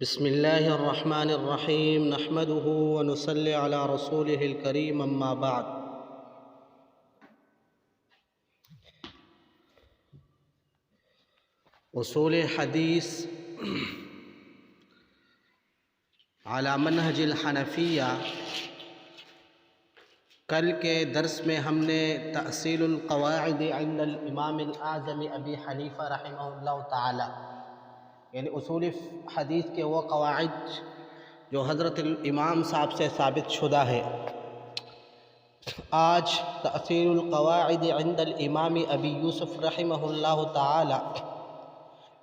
بسم اللہ الرحمن الرحیم نحمده ونصلی علی رسولہ الکریم اما بعد۔ اصول حدیث علی منہج الحنفیہ، کل کے درس میں ہم نے تأصیل القواعد عند الامام الاعظم ابی حنیفہ رحمہ اللہ تعالی، یعنی اصول حدیث کے وہ قواعد جو حضرت الامام صاحب سے ثابت شدہ ہے۔ آج تأصیل القواعد عند الامام ابی یوسف رحمہ اللہ تعالی،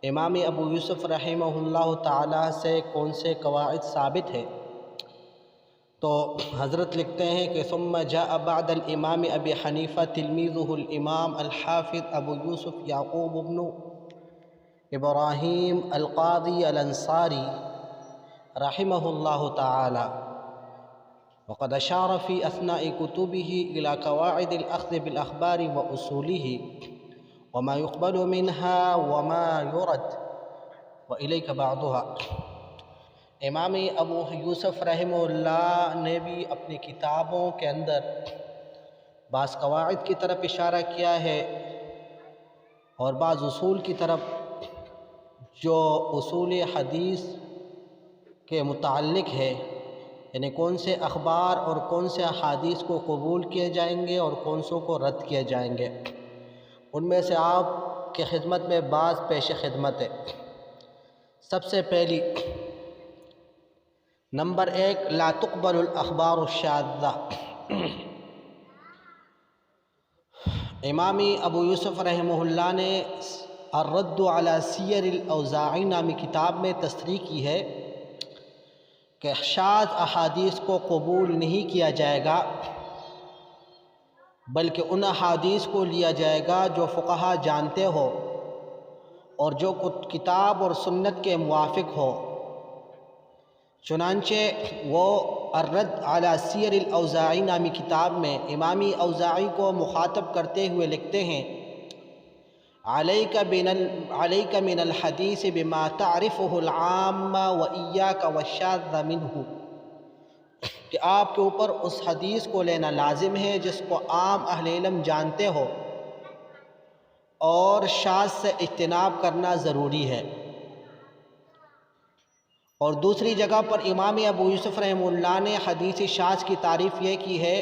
امام ابو یوسف رحمہ اللہ تعالی سے کون سے قواعد ثابت ہے؟ تو حضرت لکھتے ہیں کہ ثم جاء بعد الامام ابی حنیفہ تلمیذہ الامام الحافظ ابو یوسف یعقوب بن ابراہیم القاضی الانصاری رحمہ اللہ تعالی، وقد اشار في اثناء كتبه الى قواعد الاخذ بالاخبار واصوله وما يقبل منها وما يرد واليك بعضها۔ امام ابو یوسف رحمہ اللہ نے بھی اپنی کتابوں کے اندر بعض قواعد کی طرف اشارہ کیا ہے اور بعض اصول کی طرف، جو اصول حدیث کے متعلق ہے، یعنی کون سے اخبار اور کون سے احادیث کو قبول کیے جائیں گے اور کون سوں کو رد کیے جائیں گے۔ ان میں سے آپ کے خدمت میں بعض پیش خدمت ہے۔ سب سے پہلی نمبر 1، لا تقبل الاخبار الشاذہ۔ امام ابو یوسف رحمہ اللہ نے الرد علی سیر الاوزاعی نامی کتاب میں تصریح کی ہے کہ شاذ احادیث کو قبول نہیں کیا جائے گا، بلکہ ان احادیث کو لیا جائے گا جو فقہا جانتے ہو اور جو کتاب اور سنت کے موافق ہو۔ چنانچہ وہ الرد علی سیر الاوزاعی نامی کتاب میں امامی اوزاعی کو مخاطب کرتے ہوئے لکھتے ہیں، علیک من الحدیث بما تعرفہ العام وإیاک والشاذ منہ، کہ آپ کے اوپر اس حدیث کو لینا لازم ہے جس کو عام اہل علم جانتے ہو، اور شاذ سے اجتناب کرنا ضروری ہے۔ اور دوسری جگہ پر امام ابو یوسف رحمہ اللہ نے حدیث شاذ کی تعریف یہ کی ہے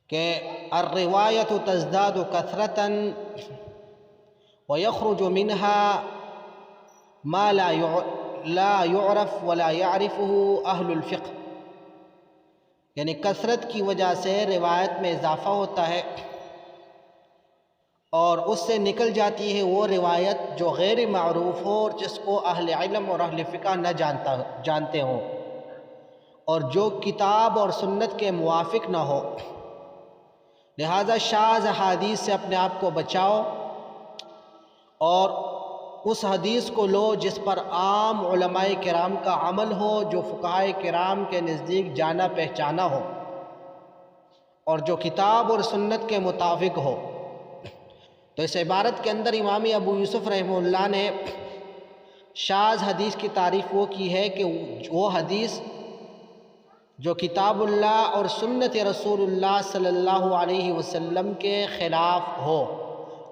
کہ الروایت تزداد کثرتا ویخرج منها ما لا يعرف ولا يعرفه اہل الفقہ، یعنی کثرت کی وجہ سے روایت میں اضافہ ہوتا ہے اور اس سے نکل جاتی ہے وہ روایت جو غیر معروف ہو اور جس کو اہل علم اور اہل فقہ نہ جانتے ہوں، اور جو کتاب اور سنت کے موافق نہ ہو۔ لہذا شاذ حدیث سے اپنے آپ کو بچاؤ اور اس حدیث کو لو جس پر عام علماء کرام کا عمل ہو، جو فقہاء کرام کے نزدیک جانا پہچانا ہو اور جو کتاب اور سنت کے مطابق ہو۔ تو اس عبارت کے اندر امام ابو یوسف رحمہ اللہ نے شاذ حدیث کی تعریف وہ کی ہے کہ وہ حدیث جو کتاب اللہ اور سنت رسول اللہ صلی اللہ علیہ وسلم کے خلاف ہو،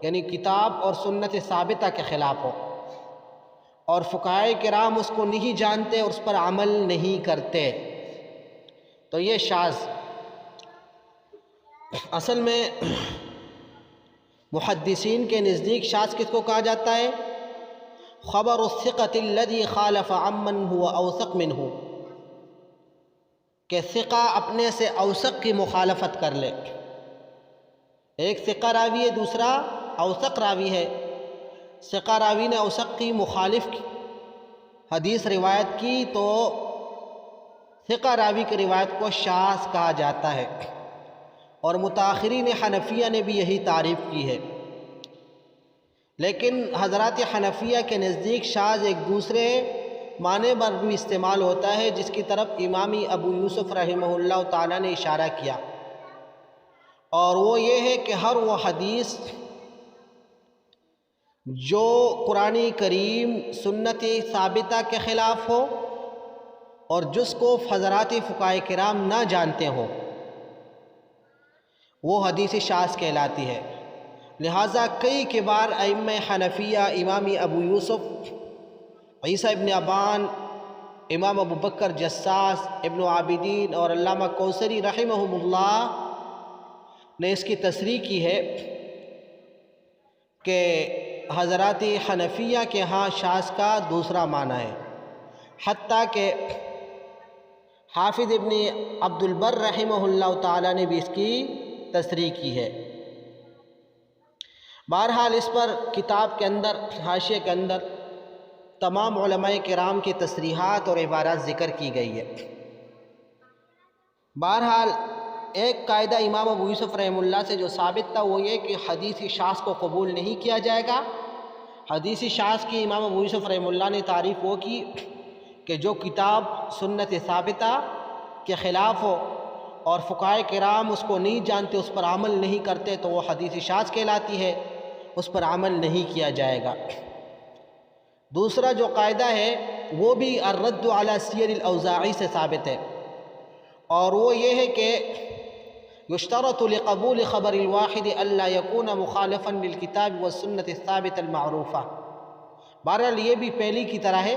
یعنی کتاب اور سنت ثابتہ کے خلاف ہو، اور فقہاء کرام اس کو نہیں جانتے اور اس پر عمل نہیں کرتے، تو یہ شاذ۔ اصل میں محدثین کے نزدیک شاذ کس کو کہا جاتا ہے؟ خبر الثقۃ الذی خالف عمن هو اوثق منہ، کہ ثقہ اپنے سے اوثق کی مخالفت کر لے۔ ایک ثقہ راوی ہے، دوسرا اوثق راوی ہے، ثقہ راوی نے اوثق کی مخالف حدیث روایت کی تو ثقہ راوی کی روایت کو شاذ کہا جاتا ہے، اور متاخرین حنفیہ نے بھی یہی تعریف کی ہے۔ لیکن حضرات حنفیہ کے نزدیک شاذ ایک دوسرے معنی پر بھی استعمال ہوتا ہے، جس کی طرف امامی ابو یوسف رحمہ اللہ تعالیٰ نے اشارہ کیا، اور وہ یہ ہے کہ ہر وہ حدیث جو قرآن کریم سنت ثابتہ کے خلاف ہو اور جس کو حضرات فقہائے کرام نہ جانتے ہوں وہ حدیث شاذ کہلاتی ہے۔ لہٰذا کئی کبار ائمہ حنفیہ، امام ابو یوسف عیسیٰ ابن ابان، امام ابو بکر جساس، ابن عابدین اور علامہ کوثری رحمہم اللہ نے اس کی تصریح کی ہے کہ حضرات حنفیہ کے ہاں شاذ کا دوسرا معنی ہے، حتیٰ کہ حافظ ابن عبد البر رحمہ اللہ تعالیٰ نے بھی اس کی تصریح کی ہے۔ بہرحال اس پر کتاب کے اندر، حاشیے کے اندر تمام علماء کرام کی تصریحات اور عبارات ذکر کی گئی ہے۔ بہرحال ایک قاعدہ امام ابو یوسف رحمہ اللہ سے جو ثابت تھا وہ یہ کہ حدیث شاذ کو قبول نہیں کیا جائے گا۔ حدیث شاذ کی امام ابو یوسف رحمہ اللہ نے تعریف وہ کی کہ جو کتاب سنت ثابتہ کے خلاف ہو اور فقہائے کرام اس کو نہیں جانتے، اس پر عمل نہیں کرتے تو وہ حدیث شاذ کہلاتی ہے، اس پر عمل نہیں کیا جائے گا۔ دوسرا جو قاعدہ ہے وہ بھی الرد علی سیر الاوزاعی سے ثابت ہے، اور وہ یہ ہے کہ یشترط لقبول خبر الواحد الا یکون مخالفا للکتاب والسنت الثابت المعروفہ۔ بہرحال یہ بھی پہلی کی طرح ہے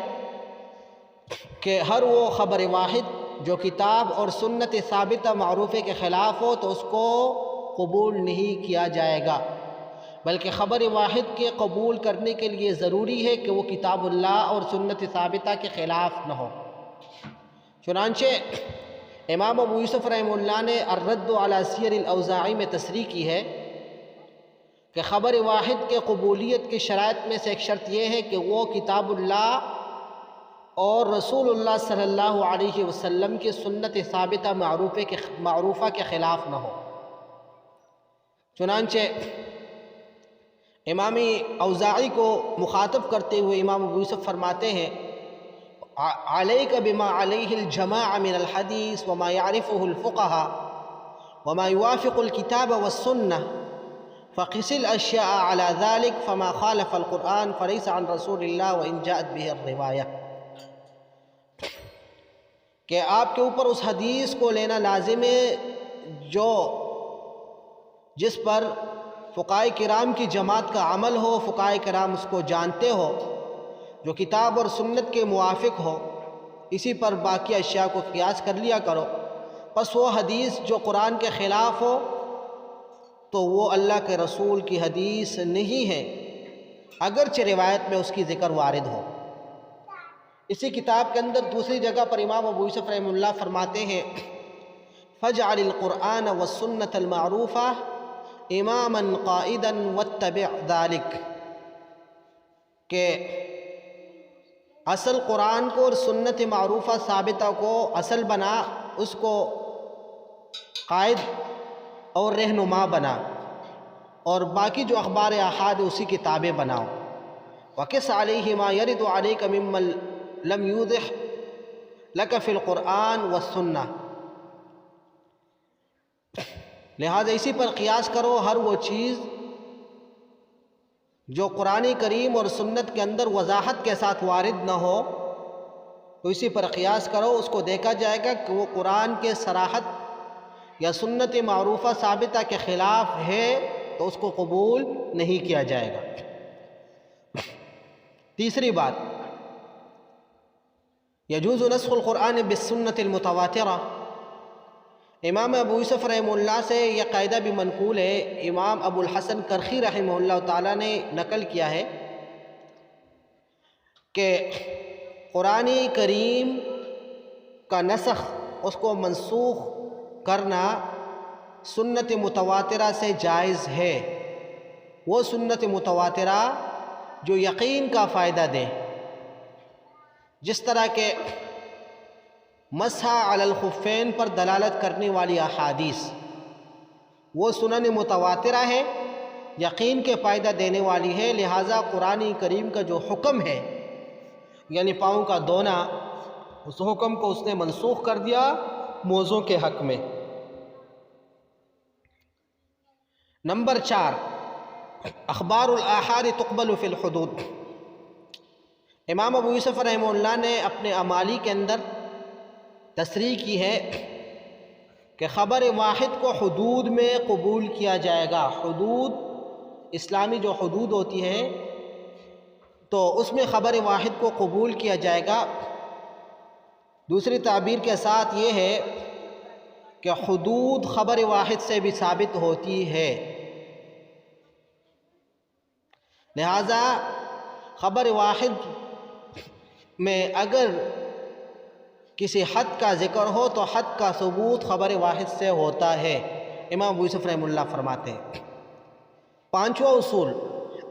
کہ ہر وہ خبر واحد جو کتاب اور سنت ثابتہ معروفے کے خلاف ہو تو اس کو قبول نہیں کیا جائے گا، بلکہ خبر واحد کے قبول کرنے کے لیے ضروری ہے کہ وہ کتاب اللہ اور سنت ثابتہ کے خلاف نہ ہو۔ چنانچہ امام ابو یوسف رحمہ اللہ نے الرد علی سیر الاوزاعی میں تصریح کی ہے کہ خبر واحد کے قبولیت کی شرائط میں سے ایک شرط یہ ہے کہ وہ کتاب اللہ اور رسول اللہ صلی اللہ علیہ وسلم کی سنت ثابتہ معروفہ کے خلاف نہ ہو۔ چنانچہ امام اوزاعی کو مخاطب کرتے ہوئے امام ابو یوسف فرماتے ہیں علیک بما علیہ الجماع من الحدیث وما یعرفہ الفقہاء وما یوافق الکتاب والسنہ فقس الاشیاء علی ذلك فما خالف القرآن فلیس عن رسول اللہ وان جاءت به الروایہ، کہ آپ کے اوپر اس حدیث کو لینا لازم ہے جس پر فقہائے کرام کی جماعت کا عمل ہو، فقہائے کرام اس کو جانتے ہو، جو کتاب اور سنت کے موافق ہو، اسی پر باقی اشیاء کو قیاس کر لیا کرو۔ پس وہ حدیث جو قرآن کے خلاف ہو تو وہ اللہ کے رسول کی حدیث نہیں ہے، اگرچہ روایت میں اس کی ذکر وارد ہو۔ اسی کتاب کے اندر دوسری جگہ پر امام ابو یوسف رحمہ اللہ فرماتے ہیں فَاجْعَلِ الْقُرْآنَ وَالسُّنَّةَ الْمَعْرُوفَةَ اماماً قائداً واتبع ذلك، کہ اصل قرآن کو اور سنت معروفہ ثابتہ کو اصل بنا، اس کو قائد اور رہنما بنا، اور باقی جو اخبار احاد اسی کی تابع بناؤ۔ وَقِسْ عَلَيْهِ مَا يَرِدُ عَلَيْكَ مِمَّن لَمْ يُوضِحْ لَكَ فِي الْقُرْآنِ وَالسُّنَّةِ، لہذا اسی پر قیاس کرو، ہر وہ چیز جو قرآن کریم اور سنت کے اندر وضاحت کے ساتھ وارد نہ ہو تو اسی پر قیاس کرو، اس کو دیکھا جائے گا کہ وہ قرآن کے صراحت یا سنت معروفہ ثابتہ کے خلاف ہے تو اس کو قبول نہیں کیا جائے گا۔ تیسری بات، یجوز نسخ القرآن بالسنت المتواترہ۔ امام ابو یوسف رحمہ اللہ سے یہ قاعدہ بھی منقول ہے، امام ابو الحسن کرخی رحمہ اللہ تعالیٰ نے نقل کیا ہے کہ قرآن کریم کا نسخ، اس کو منسوخ کرنا سنت متواترہ سے جائز ہے، وہ سنت متواترہ جو یقین کا فائدہ دے، جس طرح کہ مسح علی الخفین پر دلالت کرنے والی احادیث، وہ سنن متواترہ ہے، یقین کے فائدہ دینے والی ہے، لہٰذا قرآن کریم کا جو حکم ہے یعنی پاؤں کا دھونا، اس حکم کو اس نے منسوخ کر دیا موضوع کے حق میں۔ نمبر 4، اخبار الآحاد تقبل فی الحدود۔ امام ابو یوسف رحمہ اللہ نے اپنے امالی کے اندر تصریح کی ہے کہ خبر واحد کو حدود میں قبول کیا جائے گا۔ حدود، اسلامی جو حدود ہوتی ہے تو اس میں خبر واحد کو قبول کیا جائے گا۔ دوسری تعبیر کے ساتھ یہ ہے کہ حدود خبر واحد سے بھی ثابت ہوتی ہے، لہذا خبر واحد میں اگر کسی حد کا ذکر ہو تو حد کا ثبوت خبر واحد سے ہوتا ہے، امام ابو یوسف رحمہ اللہ فرماتے ہیں۔ پانچواں اصول،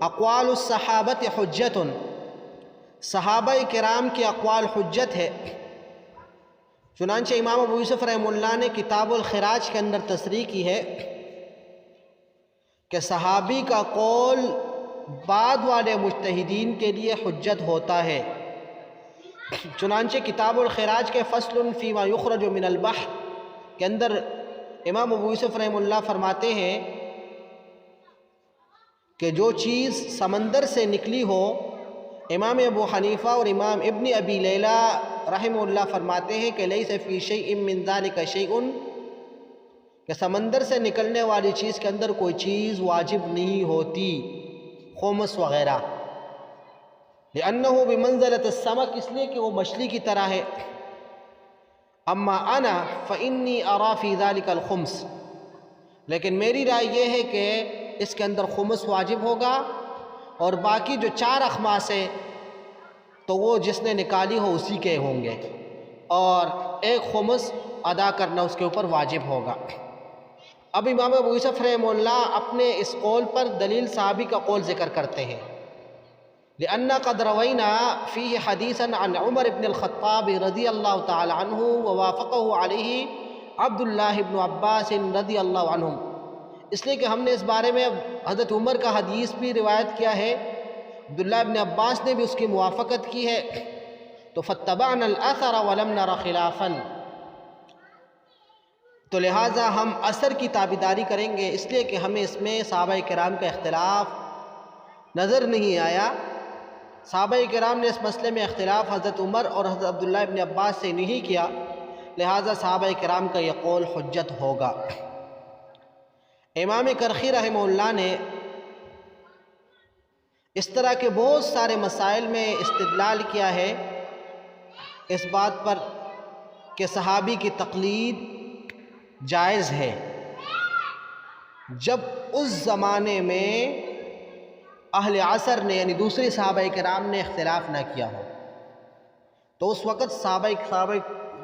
اقوال الصحابۃ حجت، صحابہ کرام کے اقوال حجت ہے۔ چنانچہ امام ابو یوسف رحمہ اللہ نے کتاب الخراج کے اندر تصریح کی ہے کہ صحابی کا قول بعد والے مجتہدین کے لیے حجت ہوتا ہے۔ چنانچہ کتاب الخراج کے فصل فیما یخرج من البحر کے اندر امام ابو یوسف رحمہ اللہ فرماتے ہیں کہ جو چیز سمندر سے نکلی ہو، امام ابو حنیفہ اور امام ابن ابی لیلہ رحمہ اللہ فرماتے ہیں کہ لیس فی شیء من ذلک شیء، کہ سمندر سے نکلنے والی چیز کے اندر کوئی چیز واجب نہیں ہوتی، خمس وغیرہ، لأنہ بمنزلۃ السمک، اس لیے کہ وہ مچھلی کی طرح ہے۔ اما انا فانی ارا فی ذلک الخمس، لیکن میری رائے یہ ہے کہ اس کے اندر خمس واجب ہوگا، اور باقی جو 4 اخماس ہیں تو وہ جس نے نکالی ہو اسی کے ہوں گے، اور 1 خمس ادا کرنا اس کے اوپر واجب ہوگا۔ اب امام ابو یوسف رحمہ اللہ اپنے اس قول پر دلیل صحابی کا قول ذکر کرتے ہیں، لأن قد روینا فیہ حدیثا عن عمر بن الخطاب رضی اللہ تعالی عنہ ووافقہ علیہ عبداللہ بن عباس رضی اللہ عنہم، اس لیے کہ ہم نے اس بارے میں حضرت عمر کا حدیث بھی روایت کیا ہے، عبداللہ ابن عباس نے بھی اس کی موافقت کی ہے، تو فاتبعنا الاثر ولم نر خلافا، تو لہٰذا ہم اثر کی تابعداری کریں گے، اس لیے کہ ہمیں اس میں صحابہ کرام کا اختلاف نظر نہیں آیا۔ صحابہ کرام نے اس مسئلے میں اختلاف حضرت عمر اور حضرت عبداللہ ابن عباس سے نہیں کیا، لہٰذا صحابہ کرام کا یہ قول حجت ہوگا۔ امام کرخی رحمہ اللہ نے اس طرح کے بہت سارے مسائل میں استدلال کیا ہے اس بات پر کہ صحابی کی تقلید جائز ہے، جب اس زمانے میں اہل عصر نے یعنی دوسرے صحابہ کرام نے اختلاف نہ کیا ہو، تو اس وقت صحابہ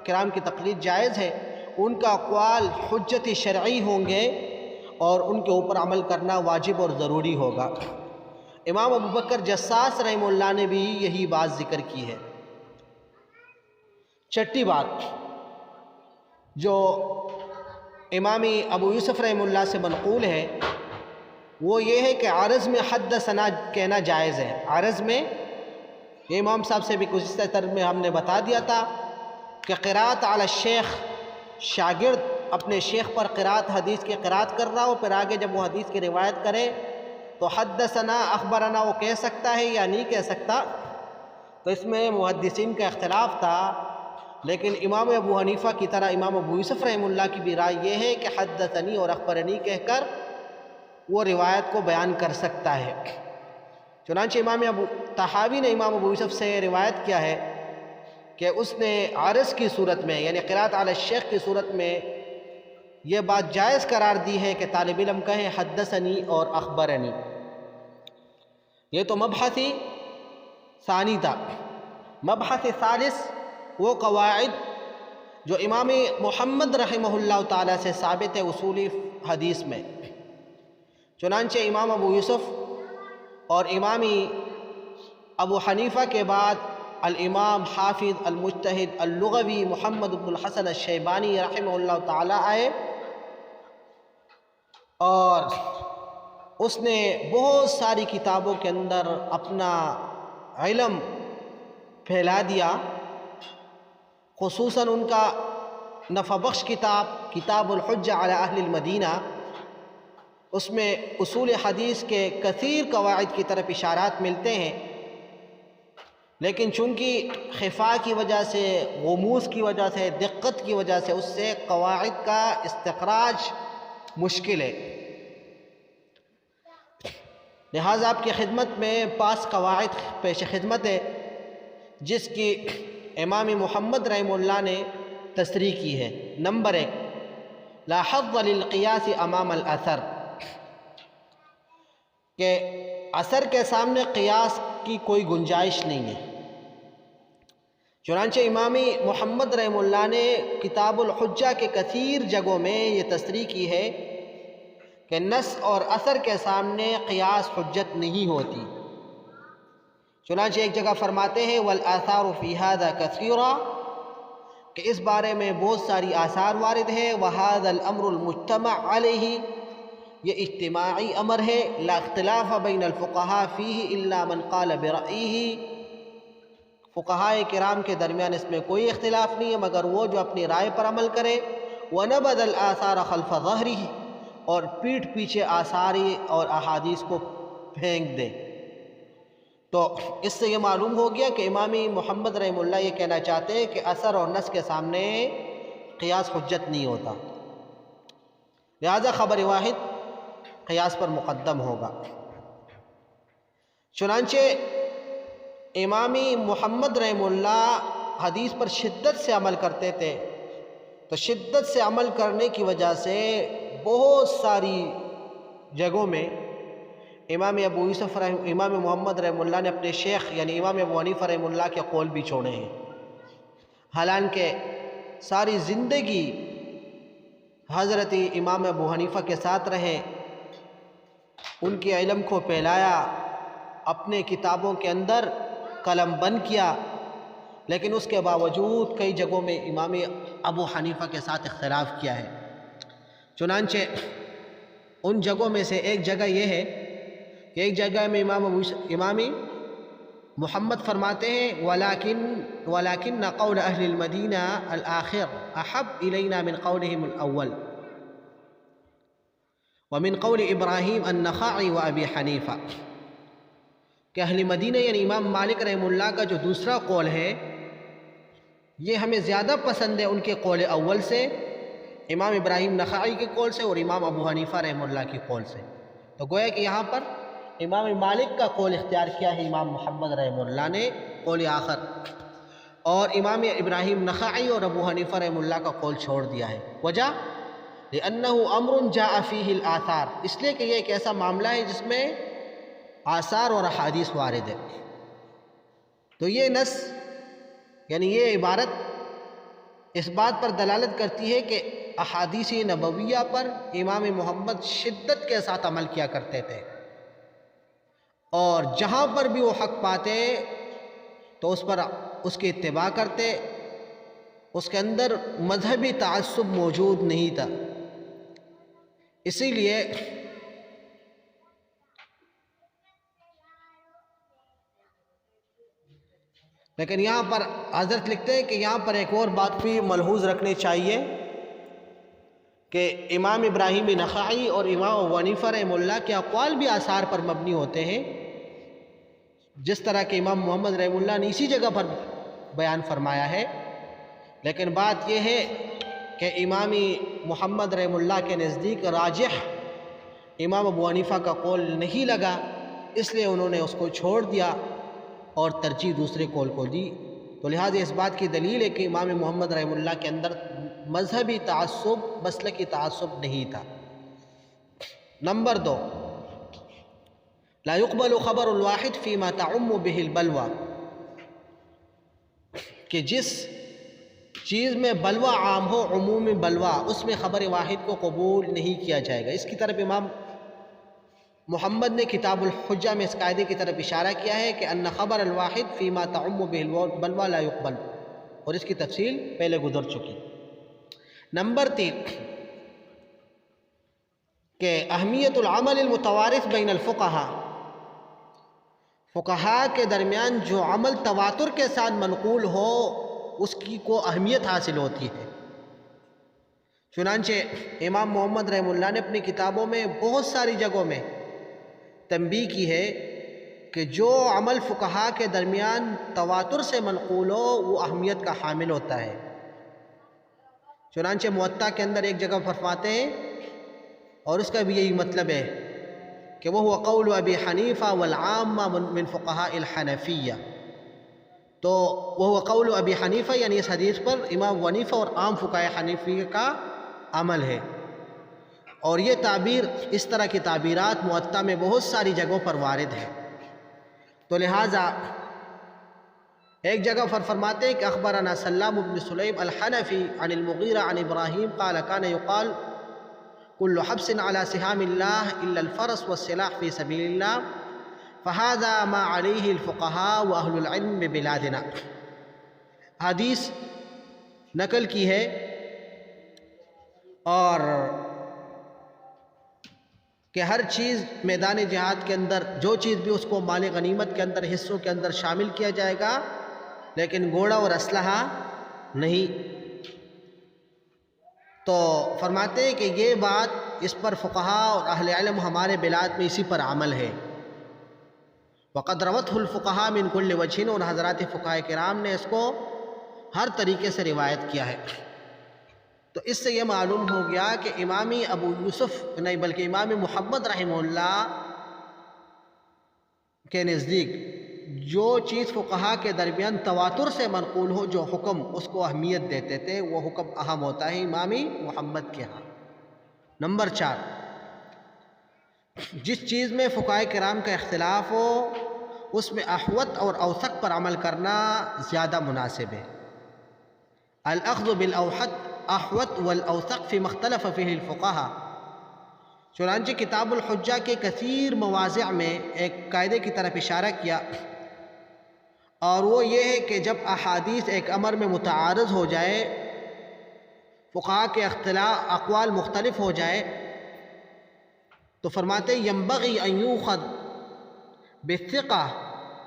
کرام کی تقلید جائز ہے، ان کا اقوال حجت شرعی ہوں گے اور ان کے اوپر عمل کرنا واجب اور ضروری ہوگا۔ امام ابو بکر جساس رحمہ اللہ نے بھی یہی بات ذکر کی ہے۔ چھٹی بات جو امام ابو یوسف رحمہ اللہ سے منقول ہے وہ یہ ہے کہ عرض میں حدثنا کہنا جائز ہے۔ عرض میں یہ امام صاحب سے بھی گزشتہ ترم میں ہم نے بتا دیا تھا کہ قرات علی الشیخ، شاگرد اپنے شیخ پر قرات حدیث کی قرات کر رہا ہو، پھر آگے جب وہ حدیث کی روایت کرے تو حدثنا اخبرنا وہ کہہ سکتا ہے یا نہیں کہہ سکتا، تو اس میں محدثین کا اختلاف تھا، لیکن امام ابو حنیفہ کی طرح امام ابو یوسف رحمہ اللہ کی بھی رائے یہ ہے کہ حدثنی اور اخبرنی کہہ کر وہ روایت کو بیان کر سکتا ہے۔ چنانچہ امام ابو طحاوی نے امام ابو یوسف سے روایت کیا ہے کہ اس نے عرض کی صورت میں یعنی قرات علی الشیخ کی صورت میں یہ بات جائز قرار دی ہے کہ طالب علم کہے حدثنی اور اخبرنی۔ یہ تو مبحث ثانی تھا۔ مبحث ثالث وہ قواعد جو امام محمد رحمہ اللہ تعالیٰ سے ثابت ہے اصولی حدیث میں۔ چنانچہ امام ابو یوسف اور امام ابو حنیفہ کے بعد الامام حافظ المجتہد اللغوی محمد بن الحسن الشیبانی رحمہ اللہ تعالیٰ آئے اور اس نے بہت ساری کتابوں کے اندر اپنا علم پھیلا دیا، خصوصاً ان کا نفع بخش کتاب الحجہ علی اہل المدینہ، اس میں اصول حدیث کے کثیر قواعد کی طرف اشارات ملتے ہیں، لیکن چونکہ خفا کی وجہ سے، غموض کی وجہ سے، دقت کی وجہ سے اس سے قواعد کا استخراج مشکل ہے۔ لہٰذا آپ کی خدمت میں 5 قواعد پیش خدمت ہے، جس کی امام محمد رحمہ اللہ نے تصریح کی ہے۔ نمبر 1، لا حظ للقیاس امام الاثر، کہ اثر کے سامنے قیاس کی کوئی گنجائش نہیں ہے۔ چنانچہ امام محمد رحمہ اللہ نے کتاب الحجہ کے کثیر جگہوں میں یہ تصریح کی ہے کہ نص اور اثر کے سامنے قیاس حجت نہیں ہوتی۔ چنانچہ ایک جگہ فرماتے ہیں والآثار فی ھذا کثیرا، کہ اس بارے میں بہت ساری آثار وارد ہیں، وھذا الامر المجتمع علیہ، یہ اجتماعی امر ہے، لا اختلاف بین الفقہاء فیہ الا من قال برأیہ، فقہائے کرام کے درمیان اس میں کوئی اختلاف نہیں ہے مگر وہ جو اپنی رائے پر عمل کرے، وَنَبَذَ الْآثَارَ خَلْفَ ظَهْرِهِ، اور پیٹھ پیچھے آثاری اور احادیث کو پھینک دے۔ تو اس سے یہ معلوم ہو گیا کہ امام محمد رحمہ اللہ یہ کہنا چاہتے ہیں کہ اثر اور نص کے سامنے قیاس حجت نہیں ہوتا، لہذا خبر واحد قیاس پر مقدم ہوگا۔ چنانچہ امام محمد رحمہ اللہ حدیث پر شدت سے عمل کرتے تھے، تو شدت سے عمل کرنے کی وجہ سے بہت ساری جگہوں میں امام محمد رحمہ اللہ نے اپنے شیخ یعنی امام ابو حنیفہ رحمہ اللہ کے قول بھی چھوڑے ہیں، حالانکہ ساری زندگی حضرت امام ابو حنیفہ کے ساتھ رہے، ان کے علم کو پھیلایا، اپنے کتابوں کے اندر قلم بند کیا، لیکن اس کے باوجود کئی جگہوں میں امام ابو حنیفہ کے ساتھ اختلاف کیا ہے۔ چنانچہ ان جگہوں میں سے ایک جگہ یہ ہے کہ ایک جگہ میں امام محمد فرماتے ہیں وَلَكِنَّ قَوْلَ أَهْلِ الْمَدِينَةِ الْآخِرِ أَحَبُّ إِلَيْنَا مِنْ قَوْلِهِمُ الْأَوَّلِ وَمِنْ قَوْلِ إِبْرَاهِيمَ النَّخَعِي وَأَبِي حَنِيفَةَ، کہ اہل مدینہ یعنی امام مالک رحمہ اللہ کا جو دوسرا قول ہے یہ ہمیں زیادہ پسند ہے ان کے قول اول سے، امام ابراہیم نخعی کے قول سے اور امام ابو حنیفہ رحمہ اللہ کے قول سے۔ تو گویا کہ یہاں پر امام مالک کا قول اختیار کیا ہے امام محمد رحمہ اللہ نے قول آخر، اور امام ابراہیم نخعی اور ابو حنیفہ رحمہ اللہ کا قول چھوڑ دیا ہے۔ وجہ لِأَنَّهُ أَمْرٌ جَاءَ فِيهِ الْآثَارِ، اس لیے کہ یہ ایک ایسا معاملہ ہے جس میں آثار اور احادیث وارد ہے۔ تو یہ نص یعنی یہ عبارت اس بات پر دلالت کرتی ہے کہ احادیث نبویہ پر امام محمد شدت کے ساتھ عمل کیا کرتے تھے، اور جہاں پر بھی وہ حق پاتے تو اس پر اس کی اتباع کرتے، اس کے اندر مذہبی تعصب موجود نہیں تھا۔ اسی لیے لیکن یہاں پر حضرت لکھتے ہیں کہ یہاں پر ایک اور بات بھی ملحوظ رکھنی چاہیے کہ امام ابراہیم نخعی اور امام ابو حنیفہ رحمہ اللہ کے اقوال بھی آثار پر مبنی ہوتے ہیں، جس طرح کہ امام محمد رحمہ اللہ نے اسی جگہ پر بیان فرمایا ہے، لیکن بات یہ ہے کہ امام محمد رحمہ اللہ کے نزدیک راجح امام ابو حنیفہ کا قول نہیں لگا، اس لیے انہوں نے اس کو چھوڑ دیا اور ترجیح دوسرے قول کو دی۔ تو لہٰذا اس بات کی دلیل ہے کہ امام محمد رحمہ اللہ کے اندر مذہبی تعصب، مسلکی تعصب نہیں تھا۔ نمبر 2، لا يقبل خبر الواحد فيما تعم به البلوى، کہ جس چیز میں بلوہ عام ہو، عموم بلوہ، اس میں خبر واحد کو قبول نہیں کیا جائے گا۔ اس کی طرف امام محمد نے کتاب الحجہ میں اس قاعدے کی طرف اشارہ کیا ہے کہ ان خبر الواحد فیما تعم به البلوى لا يقبل، اور اس کی تفصیل پہلے گزر چکی۔ نمبر 3، کہ اہمیت العمل المتوارث بین الفقہاء، فقہاء کے درمیان جو عمل تواتر کے ساتھ منقول ہو اس کی کو اہمیت حاصل ہوتی ہے۔ چنانچہ امام محمد رحمہ اللہ نے اپنی کتابوں میں بہت ساری جگہوں میں تنبیہ کی ہے کہ جو عمل فقہا کے درمیان تواتر سے منقول ہو وہ اہمیت کا حامل ہوتا ہے۔ چنانچہ موطا کے اندر ایک جگہ فرماتے ہیں، اور اس کا بھی یہی مطلب ہے کہ وہ قول ابی حنیفہ والعامہ من فقہاء الحنفیہ، تو وہ قول ابی حنیفہ یعنی اس حدیث پر امام حنیفہ اور عام فقہاء حنفیہ کا عمل ہے۔ اور یہ تعبیر، اس طرح کی تعبیرات موطا میں بہت ساری جگہوں پر وارد ہے۔ تو لہٰذا ایک جگہ پر فرماتے ہیں کہ اخبرنا سلام بن سلیم الحنفی عن المغیرہ عن ابراہیم قال کان یقال کل حبس على سهام الله الا الفرس والسلاح في سبيل الله فهذا ما عليه الفقهاء واهل العلم ببلادنا۔ حدیث نقل کی ہے، اور کہ ہر چیز میدان جہاد کے اندر جو چیز بھی اس کو مال غنیمت کے اندر حصوں کے اندر شامل کیا جائے گا، لیکن گھوڑا اور اسلحہ نہیں۔ تو فرماتے ہیں کہ یہ بات، اس پر فقہاء اور اہل علم ہمارے بلاد میں اسی پر عمل ہے۔ وقد روته الفقهاء من كل وجہ، اور حضرات فقہاء کرام نے اس کو ہر طریقے سے روایت کیا ہے۔ تو اس سے یہ معلوم ہو گیا کہ امام ابو یوسف نہیں بلکہ امام محمد رحمہ اللہ کے نزدیک جو چیز فقہا کے درمیان تواتر سے منقول ہو، جو حکم اس کو اہمیت دیتے تھے، وہ حکم اہم ہوتا ہے امام محمد کے ہاں۔ نمبر 4، جس چیز میں فقہاء کرام کا اختلاف ہو اس میں احوط اور اوثق پر عمل کرنا زیادہ مناسب ہے۔ الاخذ بالاوحد احوط والاوثق فی مختلف فیہ الفقہاء۔ چنانچہ کتاب الحجہ کے کثیر مواضع میں ایک قاعدے کی طرف اشارہ کیا، اور وہ یہ ہے کہ جب احادیث ایک امر میں متعارض ہو جائے، فقہاء کے اقوال مختلف ہو جائے، تو فرماتے ینبغی ان یؤخذ بالثقہ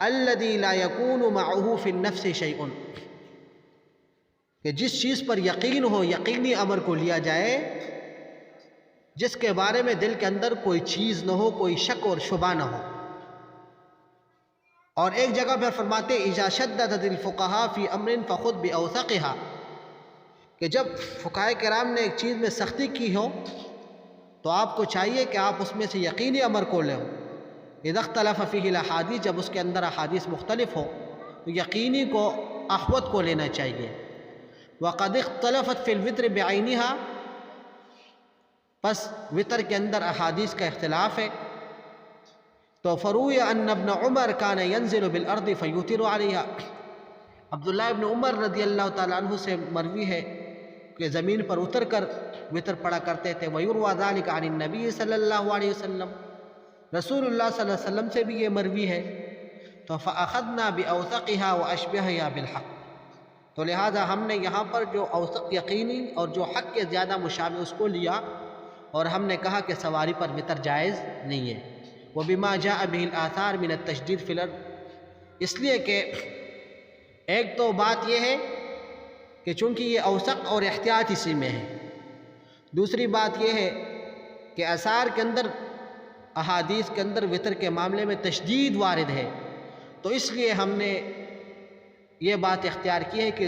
الذی لا یکون معہ فی النفس شیء، کہ جس چیز پر یقین ہو، یقینی امر کو لیا جائے جس کے بارے میں دل کے اندر کوئی چیز نہ ہو، کوئی شک اور شبہ نہ ہو۔ اور ایک جگہ پر فرماتے اذا شددت الفقہاء فی امر فخذ باوثقھا، کہ جب فقہاء کرام نے ایک چیز میں سختی کی ہو تو آپ کو چاہیے کہ آپ اس میں سے یقینی امر کو لیں۔ اذا اختلف فیہ الاحادیث، جب اس کے اندر احادیث مختلف ہو تو یقینی کو، احوط کو لینا چاہیے۔ وقد اختلفت فی الوتر بعینھا، پس وطر کے اندر احادیث کا اختلاف ہے۔ تو فروی ان ابن عمر کان ینزل بالارض فیوتر علیہا، عبداللہ ابن عمر رضی اللہ تعالیٰ عنہ سے مروی ہے کہ زمین پر اتر کر وطر پڑا کرتے تھے۔ ویروی ذلک عن النبی صلی اللہ علیہ وسلم، رسول اللہ صلی اللہ علیہ وسلم سے بھی یہ مروی ہے۔ تو فاخذنا باوثقھا واشبہھا بالحق، تو لہٰذا ہم نے یہاں پر جو اوثق یقینی اور جو حق کے زیادہ مشابہ اس کو لیا، اور ہم نے کہا کہ سواری پر وطر جائز نہیں ہے۔ وبما جاء به الآثار من التشدید فی الارض، اس لیے کہ ایک تو بات یہ ہے کہ چونکہ یہ اوثق اور احتیاط اسی میں ہے، دوسری بات یہ ہے کہ آثار کے اندر، احادیث کے اندر وطر کے معاملے میں تشدید وارد ہے، تو اس لیے ہم نے یہ بات اختیار کی ہے کہ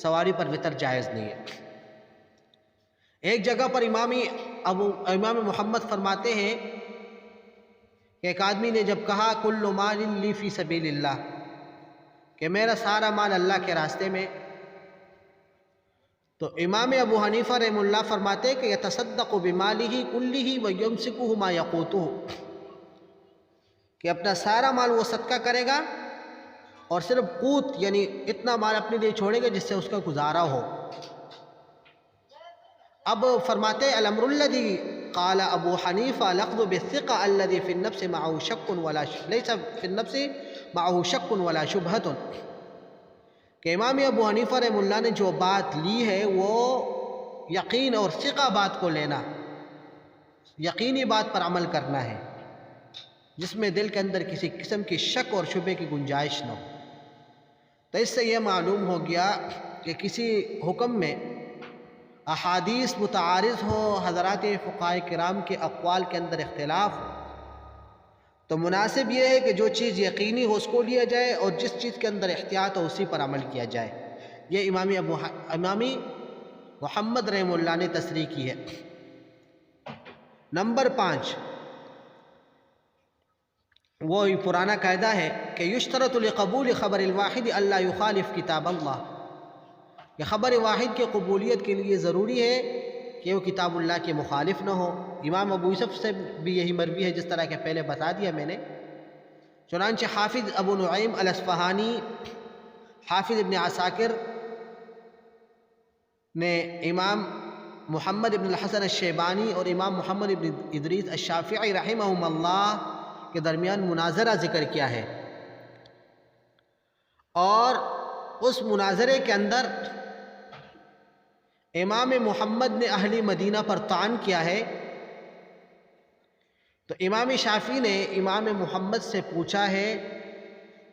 سواری پر وطر جائز نہیں ہے۔ ایک جگہ پر امام محمد فرماتے ہیں کہ ایک آدمی نے جب کہا کل مال لی فی سبیل اللہ، کہ میرا سارا مال اللہ کے راستے میں، تو امام ابو حنیفہ رحمہ اللہ فرماتے کہ یتصدق بمالہ کلہ ویمسکہ ما یقوتہ، کہ اپنا سارا مال وہ صدقہ کرے گا اور صرف قوت یعنی اتنا مال اپنے لیے چھوڑے گا جس سے اس کا گزارا ہو۔ اب فرماتے الامر الذی قال ابو حنیفہ لفظ بالثقہ الذی فی النفس معه شک ولا لیس فی النفس معه شک ولا شبہۃ، کہ امام ابو حنیفہ رحمہ اللہ نے جو بات لی ہے وہ یقین اور ثقہ بات کو لینا، یقینی بات پر عمل کرنا ہے جس میں دل کے اندر کسی قسم کی شک اور شبہ کی گنجائش نہ ہو۔ تو اس سے یہ معلوم ہو گیا کہ کسی حکم میں احادیث متعارض ہو، حضرات فقہائے کرام کے اقوال کے اندر اختلاف ہو، تو مناسب یہ ہے کہ جو چیز یقینی ہو اس کو لیا جائے، اور جس چیز کے اندر احتیاط ہو اسی پر عمل کیا جائے۔ یہ امامی محمد رحمہ اللہ نے تصریح کی ہے۔ نمبر 5، وہ پرانا قاعدہ ہے کہ یشترط لقبول خبر الواحد اللہ یخالف کتاب اللہ، کہ خبر واحد کی قبولیت کے لیے ضروری ہے کہ وہ کتاب اللہ کے مخالف نہ ہو۔ امام ابو یوسف سے بھی یہی مروی ہے، جس طرح کہ پہلے بتا دیا میں نے۔ چنانچہ حافظ ابو نعیم الاصفہانی، حافظ ابن عساکر نے امام محمد ابن الحسن الشیبانی اور امام محمد ابن ادریس الشافعی رحمہم اللہ کے درمیان مناظرہ ذکر کیا ہے، اور اس مناظرے کے اندر امام محمد نے اہل مدینہ پر طعن کیا ہے۔ تو امام شافعی نے امام محمد سے پوچھا ہے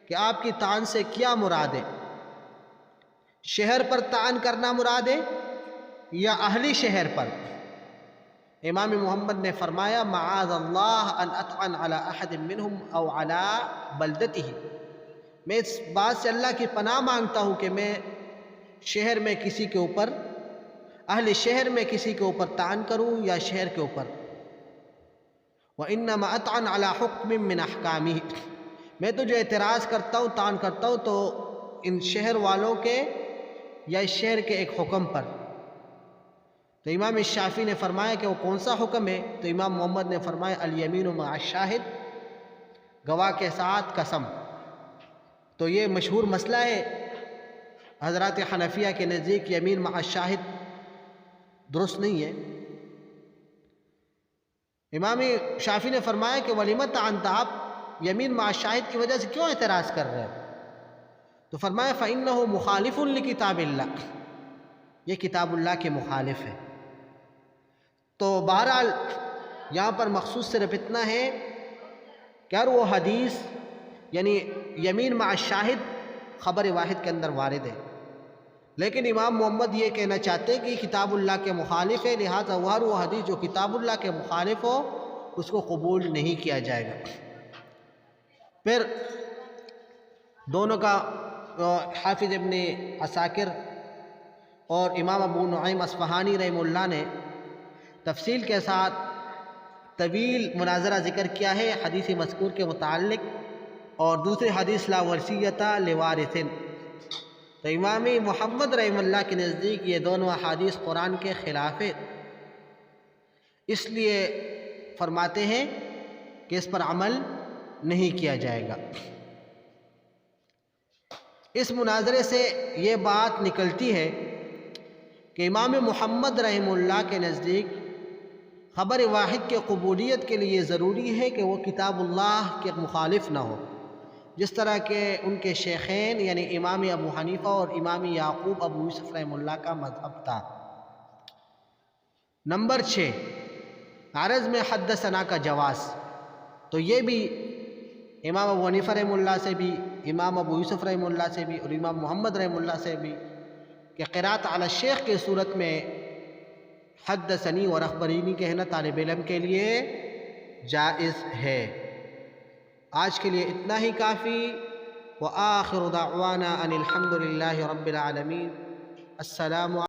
کہ آپ کی طعن سے کیا مراد ہے؟ شہر پر طعن کرنا مراد ہے یا اہل شہر پر؟ امام محمد نے فرمایا معاذ اللہ ان اطعن علی احد منہم او علی بلدتہ، میں اس بات سے اللہ کی پناہ مانگتا ہوں کہ میں شہر میں کسی کے اوپر، اہل شہر میں کسی کے اوپر طعن کروں یا شہر کے اوپر۔ وَإِنَّمَا أَطْعَنُ عَلَى حُكْمٍ مِّنْ أَحْكَامِهِ، میں تو جو اعتراض کرتا ہوں، طعن کرتا ہوں، تو ان شہر والوں کے یا اس شہر کے ایک حکم پر۔ تو امام الشافعی نے فرمایا کہ وہ کون سا حکم ہے؟ تو امام محمد نے فرمایا الیمین مع الشاہد، گواہ کے ساتھ قسم۔ تو یہ مشہور مسئلہ ہے حضرات حنفیہ کے نزدیک، یمین مع الشاہد درست نہیں ہے۔ امام شافعی نے فرمایا کہ وَلِمَ طَعَنْتَ، آپ یمین مع الشاہد کی وجہ سے کیوں اعتراض کر رہے ہیں؟ تو فرمایا فَإِنَّهُ مُخَالِفٌ لِكِتَابِ اللَّهِ، یہ کتاب اللہ کے مخالف ہے۔ تو بہرحال یہاں پر مخصوص صرف اتنا ہے کہ وہ حدیث یعنی یمین مع الشاہد خبر واحد کے اندر وارد ہے، لیکن امام محمد یہ کہنا چاہتے کہ کتاب اللہ کے مخالف ہے، لہٰذا وہ حدیث جو کتاب اللہ کے مخالف ہو اس کو قبول نہیں کیا جائے گا۔ پھر دونوں کا حافظ ابن عساکر اور امام ابو نعیم اصفہانی رحمہ اللہ نے تفصیل کے ساتھ طویل مناظرہ ذکر کیا ہے حدیث مذکور کے متعلق، اور دوسری حدیث لا وصیۃ لوارث۔ تو امام محمد رحمہ اللہ کے نزدیک یہ دونوں احادیث قرآن کے خلاف ہے، اس لیے فرماتے ہیں کہ اس پر عمل نہیں کیا جائے گا۔ اس مناظرے سے یہ بات نکلتی ہے کہ امام محمد رحمہ اللہ کے نزدیک خبر واحد کے قبولیت کے لیے ضروری ہے کہ وہ کتاب اللہ کے مخالف نہ ہو، جس طرح کہ ان کے شیخین یعنی امام ابو حنیفہ اور امام یعقوب ابو یوسف رحمہ اللہ کا مذہب تھا۔ نمبر 6، عرض میں حدثنا کا جواز۔ تو یہ بھی امام ابو حنیفہ رحمہ اللہ سے بھی، امام ابو یوسف رحمہ اللہ سے بھی اور امام محمد رحمہ اللہ سے بھی کہ قرات علی الشیخ کی صورت میں حدثنی اور اخبرینی کہنا طالب علم کے لیے جائز ہے۔ آج کے لیے اتنا ہی کافی۔ وآخر دعوانا ان الحمد للہ رب العالمین۔ السلام علیکم۔